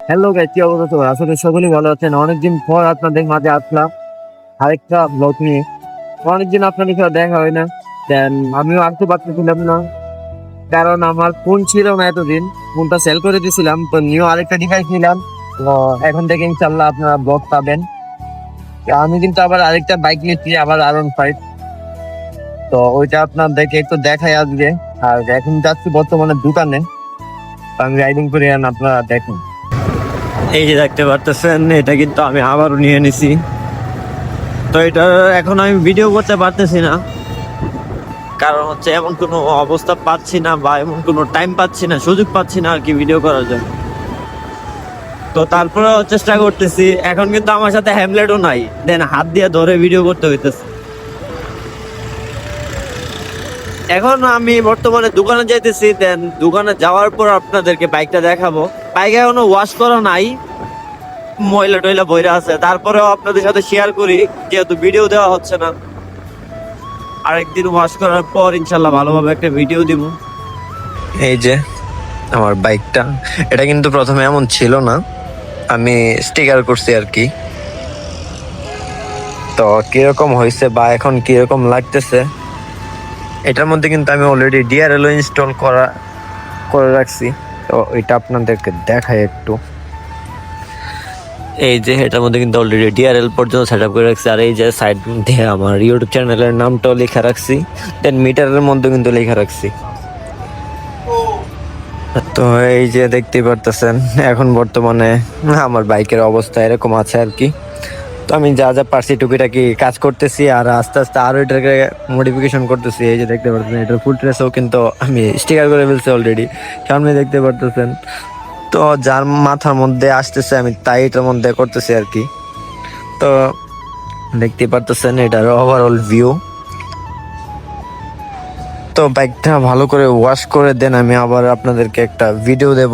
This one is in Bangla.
হ্যালো গাইস, কি অবস্থা? তো আসলে সকলেই ভালো আছেন। অনেকদিন পর আপনাদের মাঝে আসলাম আরেকটা ব্লগ নিয়ে। অনেকদিন আপনাদের সাথে দেখা হয় না। দেন আমিও আসতে পারতেছিলাম না, কারণ আমার ফোন ছিল না এতদিন। ফোনটা সেল করে দিয়েছিলাম, তো নিউ আরেকটা ডিভাইস নিলাম। তো এখন থেকে ইনশাল্লাহ আপনারা ব্লগ পাবেন। তো আমি কিন্তু আবার আরেকটা বাইক নিচ্ছি, আবার R15। তো ওইটা আপনাদেরকে একটু দেখাই আসবে। আর এখন যাচ্ছি বর্তমানে দোকানে, তো আমি রাইডিং করে আপনারা দেখুন। এই যে দেখতে পারতেছেন, এটা কিন্তু আমি আবারও নিয়ে নিছি। তো এটা এখন আমি ভিডিও করতে পারতেছি না, কারণ হচ্ছে এমন কোনো অবস্থা পাচ্ছি না, বা এমন কোনো টাইম পাচ্ছি না, সুযোগ পাচ্ছি না আর কি ভিডিও করার জন্য। তো তারপরেও চেষ্টা করতেছি। এখন কিন্তু আমার সাথে হ্যামলেটও নাই, দেন হাত দিয়ে ধরে ভিডিও করতে হইতেছে। এখন আমি বর্তমানে দোকানে যাইতেছি, দেন দোকানে যাওয়ার পর আপনাদেরকে বাইকটা দেখাবো। বাইক এখনো ওয়াশ করা নাই, ময়লা টয়লা বইরা আছে। তারপরেও আপনাদের সাথে শেয়ার করি, যেহেতু ভিডিও দেওয়া হচ্ছে না। আরেকদিন ওয়াশ করার পর ইনশাল্লাহ ভালোভাবে একটা ভিডিও দিব। এই যে আমার বাইকটা, এটা কিন্তু প্রথমে এমন ছিল না, আমি স্টিকার করছি আর কি। তো কিরকম হয়েছে বা এখন কিরকম লাগতেছে, এটার মধ্যে কিন্তু আমি অলরেডি ডিআরএল ইনস্টল করে রাখছি। তো এটা আপনাদেরকে দেখাই একটু। এই যে এটার মধ্যে কিন্তু অলরেডি ডিআরএল পর্যন্ত সেট আপ করে রাখছি। আর এই যে সাইড মধ্যে আমার ইউটিউব চ্যানেলের নামটাও লেখা রাখছি, দেন মিটারের মধ্যে কিন্তু লেখা রাখছি। তো এই যে দেখতেই পারতেছেন, এখন বর্তমানে আমার বাইকের অবস্থা এরকম আছে আর কি। তো আমি যা যা পারছি টুকিটাকি কাজ করতেছি, আর আস্তে আস্তে আরো এটাকে মডিফিকেশন করতেছি। এই যে দেখতে পারতেছেন, এটার ফুল ট্রেসও কিন্তু আমি স্টিকার করে ফেলছি অলরেডি, সামনে দেখতে পারতেছেন। তো যার মাথার মধ্যে আসতেছে আমি তাই এটার মধ্যে করতেছি আর কি। তো দেখতে পারতেছেন এটার ওভারঅল ভিউ। তো বাইকটা ভালো করে ওয়াশ করে দেন আমি আবার আপনাদেরকে একটা ভিডিও দেব।